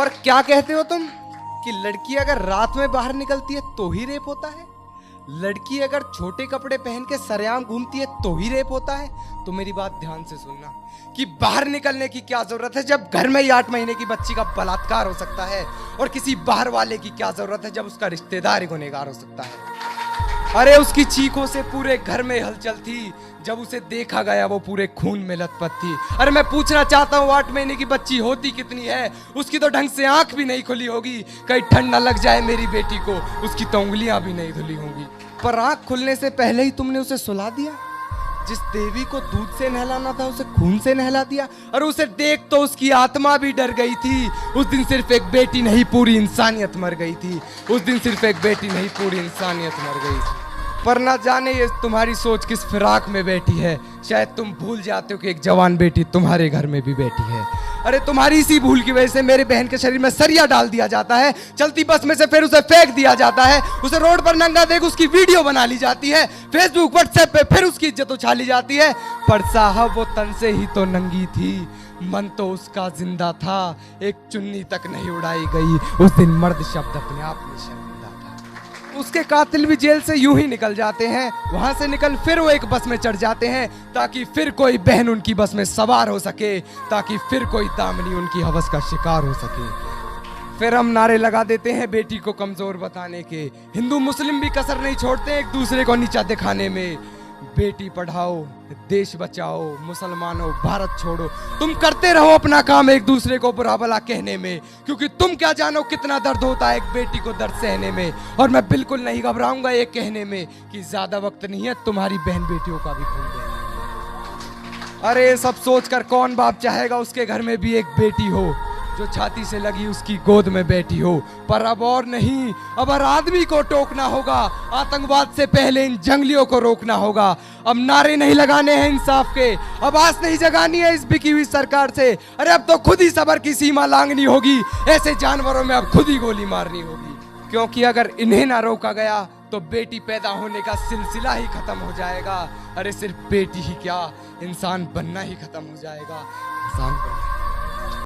और क्या कहते हो तुम कि लड़की अगर रात में बाहर निकलती है तो ही रेप होता है? लड़की अगर छोटे कपड़े पहन के सरेआम घूमती है तो ही रेप होता है? तो मेरी बात ध्यान से सुनना कि बाहर निकलने की क्या जरूरत है जब घर में ही 8 महीने की बच्ची का बलात्कार हो सकता है, और किसी बाहर वाले की क्या जरूरत है जब उसका रिश्तेदार ही गुनहगार हो सकता है। अरे उसकी चीखों से पूरे घर में हलचल थी, जब उसे देखा गया वो पूरे खून में लथपथ थी। अरे मैं पूछना चाहता हूँ 8 महीने की बच्ची होती कितनी है? उसकी तो ढंग से आंख भी नहीं खुली होगी, कहीं ठंड न लग जाए मेरी बेटी को, उसकी तो उंगलियां भी नहीं धुली होंगी। पर आंख खुलने से पहले ही तुमने उसे सुला दिया। जिस देवी को दूध से नहलाना था उसे खून से नहला दिया। और उसे देख तो उसकी आत्मा भी डर गई थी। उस दिन सिर्फ एक बेटी नहीं पूरी इंसानियत मर गई थी। उस दिन सिर्फ एक बेटी नहीं पूरी इंसानियत मर गई थी। पर ना जाने ये तुम्हारी सोच किस फिराक में बैठी है। शायद तुम भूल जाते हो कि एक जवान बेटी तुम्हारे घर में भी बैठी है। अरे तुम्हारी इसी भूल की वजह से मेरे बहन के शरीर में सरिया डाल दिया जाता है, चलती बस में से फिर उसे फेंक दिया जाता है, उसे रोड पर नंगा देख उसकी वीडियो बना ली जाती है, फेसबुक व्हाट्सएप पे फिर उसकी इज्जत उछाली जाती है। पर साहब वो तन से ही तो नंगी थी, मन तो उसका जिंदा था, एक चुन्नी तक नहीं उड़ाई गई। उस दिन मर्द शब्द अपने आप में शर्मिंदा था। उसके कातिल भी जेल से यूं ही निकल जाते हैं, वहां से निकल फिर वो एक बस में चढ़ जाते हैं ताकि फिर कोई बहन उनकी बस में सवार हो सके, ताकि फिर कोई दामनी उनकी हवस का शिकार हो सके। फिर हम नारे लगा देते हैं बेटी को कमजोर बताने के। हिंदू मुस्लिम भी कसर नहीं छोड़ते एक दूसरे को नीचा दिखाने में। बेटी पढ़ाओ, देश बचाओ, मुसलमानों भारत छोड़ो, तुम करते रहो अपना काम एक दूसरे को बुरा भला कहने में, क्योंकि तुम क्या जानो कितना दर्द होता है एक बेटी को दर्द सहने में। और मैं बिल्कुल नहीं घबराऊंगा ये कहने में कि ज्यादा वक्त नहीं है तुम्हारी बहन बेटियों का भी खून बहने में। अरे सब सोचकर कौन बाप चाहेगा उसके घर में भी एक बेटी हो जो छाती से लगी उसकी गोद में बैठी हो। पर अब और नहीं, अब हर आदमी को टोकना होगा। आतंकवाद से पहले इन जंगलियों को रोकना होगा। अब नारे नहीं लगाने हैं इंसाफ के, अब आस नहीं जगानी है इस बिकी हुई सरकार से। अरे अब तो खुद ही सबर की सीमा लांघनी होगी, ऐसे जानवरों में अब खुद ही गोली मारनी होगी। क्योंकि अगर इन्हें ना रोका गया तो बेटी पैदा होने का सिलसिला ही खत्म हो जाएगा। अरे सिर्फ बेटी ही क्या, इंसान बनना ही खत्म हो जाएगा। इंसान बनना